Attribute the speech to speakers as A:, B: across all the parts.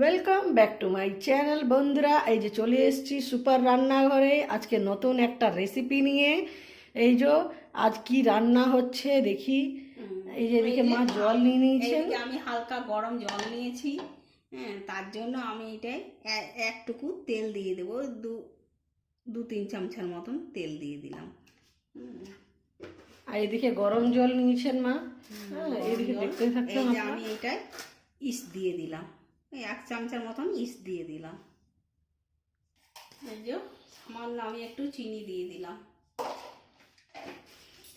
A: Welcome back to my channel বন্ধুরা। এই যে চলে এসেছি সুপার রান্নাঘরে আজকে নতুন একটা রেসিপি নিয়ে। এই যে আজ কি রান্না হচ্ছে দেখি। এই যে এদিকে মা জল নিয়ে নিয়েছেন,
B: আমি হালকা গরম জল নিয়েছি। হ্যাঁ, তার জন্য আমি এটাই একটুকু তেল দিয়ে দেবো, দু তিন চামচের মতন তেল দিয়ে দিলাম।
A: আর এদিকে গরম জল নিয়েছেন মা। হ্যাঁ, এদিকে দেখতে থাকছেন
B: আমি এটাই ইস্ট দিয়ে দিলাম, এক চামচের মতন ইস্ট দিয়ে দিলাম। এই যে সামান্য আমি একটু চিনি দিয়ে দিলাম।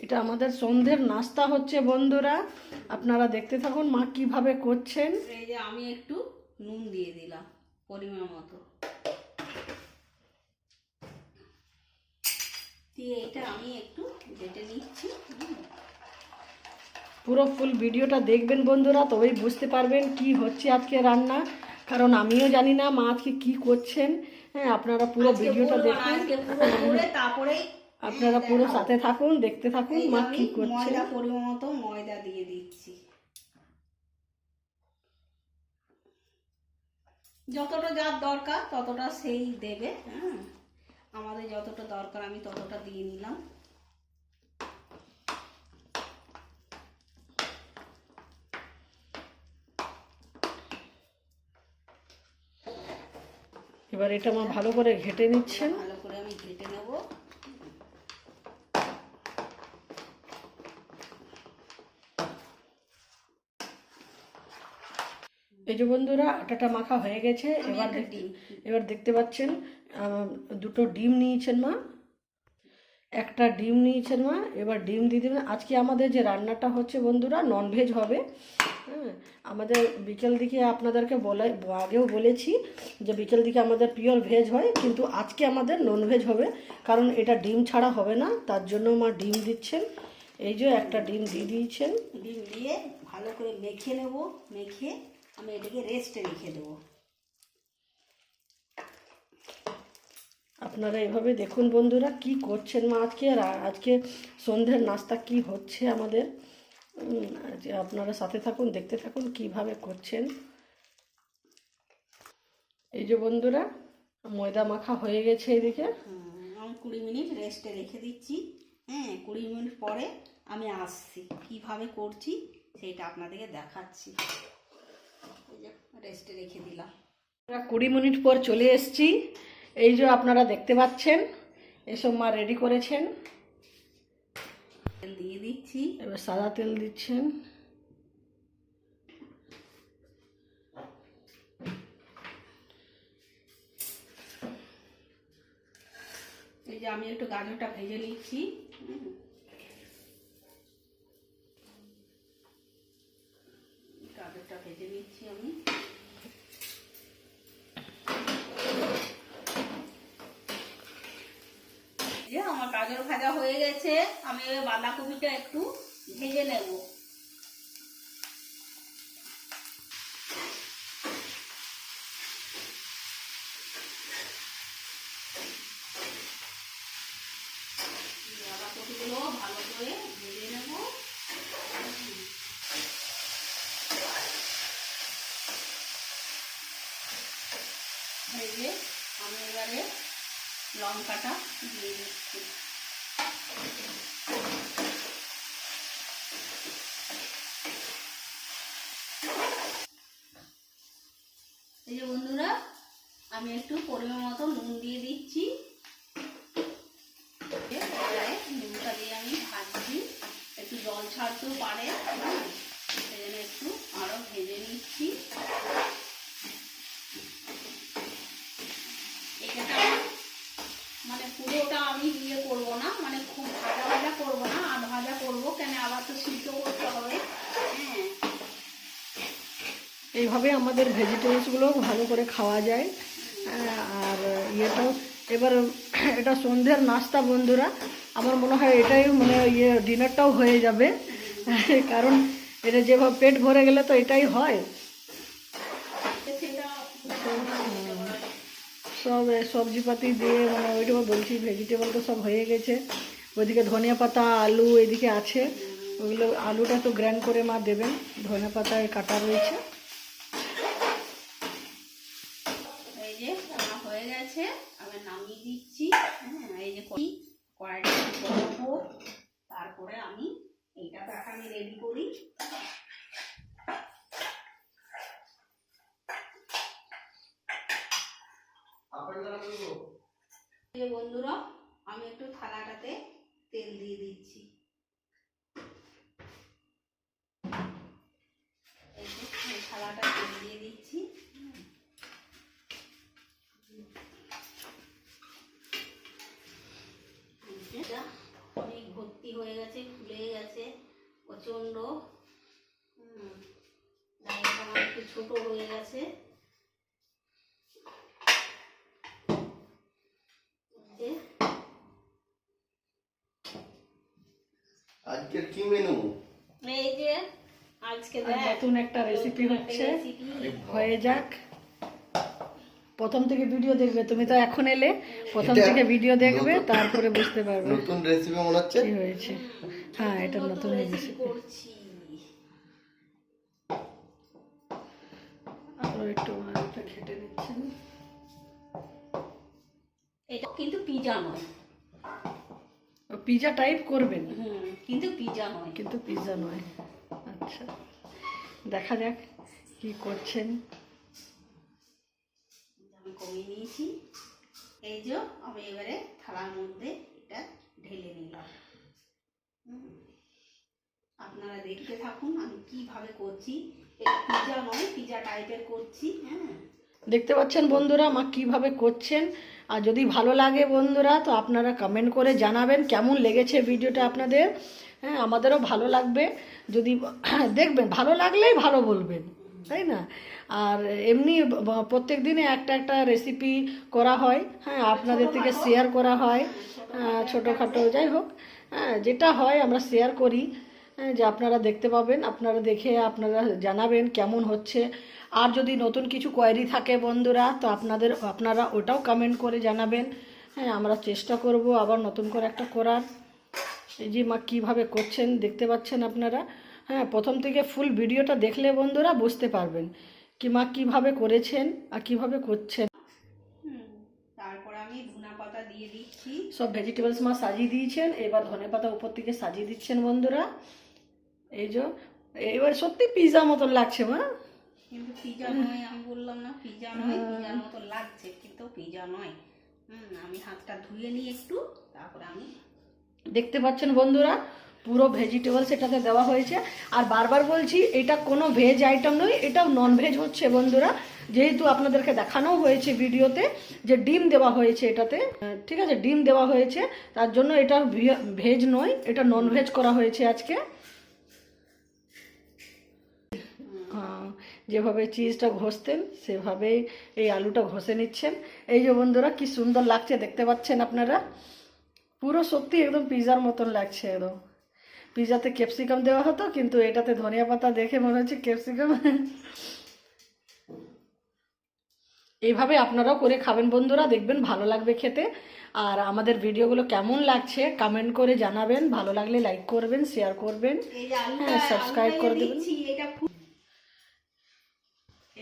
A: এটা আমাদের সন্ধ্যের নাস্তা হচ্ছে বন্ধুরা, আপনারা দেখতে থাকুন মা কিভাবে করছেন।
B: এই যে আমি একটু নুন দিয়ে দিলাম পরিমাণ মতো, দিয়ে এটা আমি একটু বেটে নিচ্ছি।
A: পুরো ফুল ভিডিওটা দেখবেন বন্ধুরা, তবেই বুঝতে পারবেন কি হচ্ছে আজকে রান্না, কারণ আমিও জানি না মা আজকে কি করছেন। হ্যাঁ, আপনারা পুরো ভিডিওটা দেখুন,
B: তারপরে
A: আপনারা পুরো সাথে থাকুন, দেখতে থাকুন মা কি করছে।
B: পরিমাণ মতো ময়দা দিয়ে দিচ্ছি, যতটা যার দরকার ততটা সেই দেবে। হ্যাঁ, আমাদের যতটা দরকার আমি ততটা দিয়ে নিলাম।
A: এবার এটা মা ভালো করে ঘেটে নিচ্ছেন।
B: ভালো করে আমি ঘেটে নেব।
A: এই যে বন্ধুরা আটাটা মাখা হয়ে গেছে। এবার দেখতে পাচ্ছেন দুটো ডিম নিয়েছেন মা, একটা ডিম নিয়েছেন মা। এবার ডিম দিয়ে দেবেন। আজকে আমাদের যে রান্নাটা হচ্ছে বন্ধুরা ননভেজ হবে। হ্যাঁ, আমাদের বিকেল দিকে আপনাদেরকে আগেও বলেছি যে বিকেল দিকে আমাদের পিওর ভেজ হয়, কিন্তু আজকে আমাদের ননভেজ হবে, কারণ এটা ডিম ছাড়া হবে না, তার জন্য মা ডিম দিচ্ছেন। এই যে একটা ডিম দিয়ে দিয়েছেন।
B: ডিম দিয়ে ভালো করে মেখে নেব, মেখে আমি এটাকে রেস্টে রেখে দেবো।
A: আপনারা এভাবে দেখুন বন্ধুরা কি করছেন মা আজকে, আর আজকে সন্ধ্যের নাস্তা কি হচ্ছে আমাদের। আপনারা সাথে থাকুন, দেখতে থাকুন কিভাবে করছেন। এই যে বন্ধুরা ময়দা মাখা হয়ে গেছে। এদিকে
B: আমি 20 মিনিট রেস্টে রেখে দিচ্ছি। হ্যাঁ, 20 মিনিট পরে আমি আসছি, কিভাবে করছি সেটা আপনাদেরকে দেখাচ্ছি। এই যে রেস্টে রেখে দিলাম।
A: 20 মিনিট পর চলে এসেছি। এই যে আপনারা দেখতে পাচ্ছেন এসব মা রেডি করেছেন।
B: তেল দিয়ে দিচ্ছি,
A: এবার সাদা তেল দিচ্ছেন।
B: এই যে আমি একটু গাজরটা ভেজে নিচ্ছি। গাজরটা ভেজে নিচ্ছি আমি। আমার গাজর ভাজা হয়ে গেছে, আমি এবার বাঁধাকপিটা একটু ভেজে নেব। বাঁধাকপিগুলো ভালো করে ভেজে নেব। ভেজে আমি এবারে লঙ্কাটা দিয়ে দিচ্ছি। এই যে বন্ধুরা আমি একটু পরিমাণ মতো নুন দিয়ে দিচ্ছি। নুনটা দিয়ে আমি ভাজছি, একটু জল ছাড়তেও পারে, সেই জন্য একটু আরো ভেজে নিচ্ছি। এটা মানে পুরোটা আমি ইয়ে করবো না, মানে খুব ভাজা ভাজা করবো না, আধ ভাজা করবো, কেন আবার তো সিদ্ধ করতে হবে। হ্যাঁ,
A: এইভাবে আমাদের ভেজিটেবলসগুলো ভালো করে খাওয়া যায়। আর ইয়েটাও এবার এটা সন্ধ্যের নাস্তা বন্ধুরা, আমার মনে হয় এটাই মানে ডিনারটাও হয়ে যাবে, কারণ এটা যেভাবে পেট ভরে গেলে তো এটাই হয়। সব সবজিপাতি দিয়ে মানে ওইটা বলছি, ভেজিটেবল তো সব হয়ে গেছে। ওইদিকে ধনিয়া পাতা আলু এদিকে আছে, ওইগুলো আলুটা তো গ্র্যান্ড করে মা দেবেন, ধনিয়া পাতায় কাটা রয়েছে।
B: হয়ে গেছে, আমি নামিয়ে দিচ্ছি। হ্যাঁ, এই যে কড়াইটা গরম হোক, তারপরে আমি এইটাকে আমি রেডি করি। বন্ধুরা, আমি একটু থালাটাতে তেল দিয়ে দিচ্ছি। এই থালাটা তেল দিয়ে দিচ্ছি। অনেক ভর্তি হয়ে গেছে, ফুলে গেছে প্রচন্ড। ডালটা আমার একটু ছোট হয়ে গেছে।
C: আজকের কি মেনু?
B: এই যে আজকে
A: নতুন একটা রেসিপি হচ্ছে, হয়ে যাক। প্রথম থেকে ভিডিও দেখবে, তুমি তো এখন এলে, প্রথম থেকে ভিডিও দেখবে, তারপরে বুঝতে পারবে
C: নতুন রেসিপি মনে হচ্ছে
A: কি হয়েছে। হ্যাঁ, এটা নতুন রেসিপি
B: করছি।
A: আরো একটু আলুটা ঘেটে নিচ্ছেন।
B: এটা কিন্তু পিজা নয়,
A: পিজা টাইপ করবেন,
B: কিন্তু পিজা নয়।
A: কিন্তু পিজা নয়। আচ্ছা, দেখা যাক কি করছেন।
B: আমি কমিয়ে নিয়েছি। এই যে আমি এবারে থালার মধ্যে এটা ঢেলে নিলাম। আপনারা দেখতে থাকুন আমি কিভাবে করছি। এটা পিজা নয়, পিজা টাইপের করছি। হ্যাঁ,
A: দেখতে পাচ্ছেন বন্ধুরা মা কিভাবে করছেন। আর যদি ভালো লাগে বন্ধুরা, তো আপনারা কমেন্ট করে জানাবেন কেমন লেগেছে ভিডিওটা আপনাদের। হ্যাঁ, আমাদেরও ভালো লাগবে যদি দেখবেন, ভালো লাগলেই ভালো বলবেন, তাই না? আর এমনি প্রত্যেক দিনে একটা একটা রেসিপি করা হয়। হ্যাঁ, আপনাদের থেকে শেয়ার করা হয়, ছোটোখাটো যাই হোক। হ্যাঁ, যেটা হয় আমরা শেয়ার করি, যে আপনারা দেখতে পাবেন, আপনারা দেখে আপনারা জানাবেন কেমন হচ্ছে। আর যদি নতুন কিছু কোয়েরি থাকে বন্ধুরা, তো আপনারা ওটাও কমেন্ট করে জানাবেন। হ্যাঁ, আমরা চেষ্টা করব আবার নতুন করে একটা করার। এই যে মা কীভাবে করছেন দেখতে পাচ্ছেন আপনারা। হ্যাঁ, প্রথম থেকে ফুল ভিডিওটা দেখলে বন্ধুরা বুঝতে পারবেন কি মা কীভাবে করেছেন আর কীভাবে করছেন।
B: তারপর আমি ধনা পাতা দিয়ে দিচ্ছি।
A: সব ভেজিটেবলস মা সাজিয়ে দিয়েছেন, এবার ধনেপাতা উপর থেকে সাজিয়ে দিচ্ছেন বন্ধুরা। এই যে এবার সত্যি পিজা মতন লাগছে মা,
B: কিন্তু পিজা নয়, আমি বললাম না পিজা নয়, পিজার মতো লাগছে কিন্তু পিজা নয়। আমি হাতটা ধুয়ে নিই একটু, তারপরে আমি
A: দেখতে পাচ্ছেন বন্ধুরা পুরো ভেজিটেবলস এটাতে দেওয়া হয়েছে। আর বারবার বলছি এটা কোনো ভেজ আইটেম নয়, এটা নন ভেজ হচ্ছে বন্ধুরা। যেহেতু আপনাদেরকে দেখানো হয়েছে ভিডিওতে যে ডিম দেওয়া হয়েছে এটাতে, ঠিক আছে, ডিম দেওয়া হয়েছে, তার জন্য এটা ভেজ নয়, এটা নন ভেজ করা হয়েছে আজকে। যেভাবে চিজটা ঘষতেন সেভাবেই এই আলুটা ঘষে নিচ্ছেন। এই যে বন্ধুরা কি সুন্দর লাগছে দেখতে পাচ্ছেন আপনারা, পুরো সত্যি একদম পিজার মতন লাগছে একদম। পিজাতে ক্যাপসিকাম দেওয়া হতো, কিন্তু এটাতে ধনিয়া পাতা দেখে মনে হচ্ছে ক্যাপসিকাম। এইভাবে আপনারাও করে খাবেন বন্ধুরা, দেখবেন ভালো লাগবে খেতে। আর আমাদের ভিডিওগুলো কেমন লাগছে কমেন্ট করে জানাবেন, ভালো লাগলে লাইক করবেন, শেয়ার করবেন, হ্যাঁ, সাবস্ক্রাইব করে দেবেন।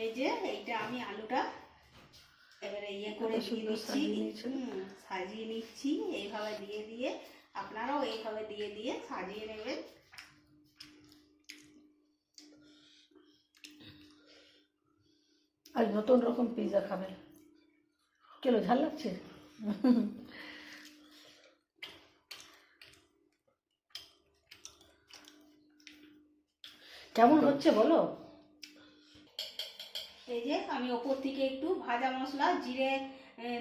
B: এই যে এইটা আমি আলুটা এবারে করে দিয়ে দিচ্ছি, সাজিয়ে নিচ্ছি। এইভাবে দিয়ে দিয়ে আপনারাও এইভাবে দিয়ে দিয়ে সাজিয়ে নেবেন।
A: আজ নতুন রকম পিজা খাবে, কেন ঝাল লাগছে? কেমন হচ্ছে বলো?
B: এই যে আমি ওপর থেকে একটু ভাজা মশলা, জিরে,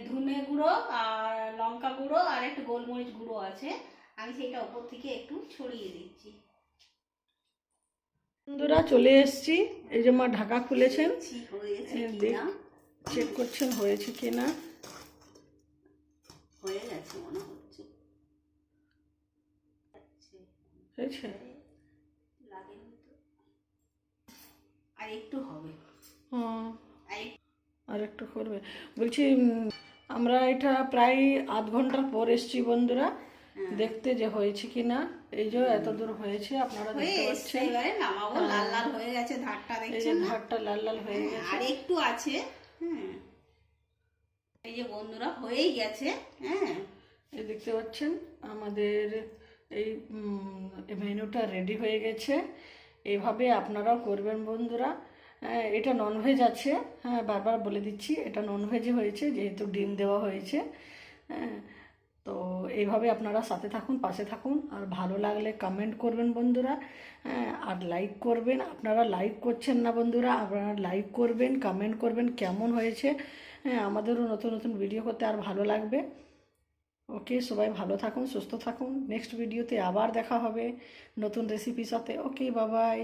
B: ধনে গুঁড়ো আর লঙ্কা গুঁড়ো আর একটু গোলমরিচ গুঁড়ো আছে, আমি সেটা ওপর থেকে একটু ছড়িয়ে দিচ্ছি।
A: বন্ধুরা চলে এসেছি, এই যে মা ঢাকা খুলেছেন, চেক করছেন হয়েছে কিনা।
B: হয়ে গেছে মনে হচ্ছে,
A: হয়েছে,
B: আর একটু হবে।
A: আর একটু করবে বলছি। আমরা এটা প্রায় আধ ঘন্টার পর এসছি বন্ধুরা দেখতে যে হয়েছে কিনা। এই যে এত দূর হয়েছে, আপনারা দেখতে পাচ্ছেন।
B: এবারে নামাবো, লাল লাল হয়ে গেছে ধারটা,
A: এই যে
B: দেখছেন না?
A: ধারটা লাল লাল হয়ে গেছে,
B: আর একটু আছে। এই যে বন্ধুরা হয়েই গেছে। হ্যাঁ,
A: এই দেখতে পাচ্ছেন আমাদের এই মেনুটা রেডি হয়ে গেছে। এইভাবে আপনারাও করবেন বন্ধুরা। এটা ননভেজ আছে, হ্যাঁ বারবার বলে দিচ্ছি, এটা ননভেজে হয়েছে যেহেতু ডিম দেওয়া হয়েছে। হ্যাঁ, তো এইভাবে আপনারা সাথে থাকুন, পাশে থাকুন, আর ভালো লাগলে কমেন্ট করবেন বন্ধুরা। হ্যাঁ, আর লাইক করবেন। আপনারা লাইক করছেন না বন্ধুরা, আপনারা লাইক করবেন, কমেন্ট করবেন কেমন হয়েছে। হ্যাঁ, আমাদেরও নতুন নতুন ভিডিও করতে আর ভালো লাগবে। ওকে, সবাই ভালো থাকুন, সুস্থ থাকুন। নেক্সট ভিডিওতে আবার দেখা হবে নতুন রেসিপির সাথে। ওকে, বাই বাই।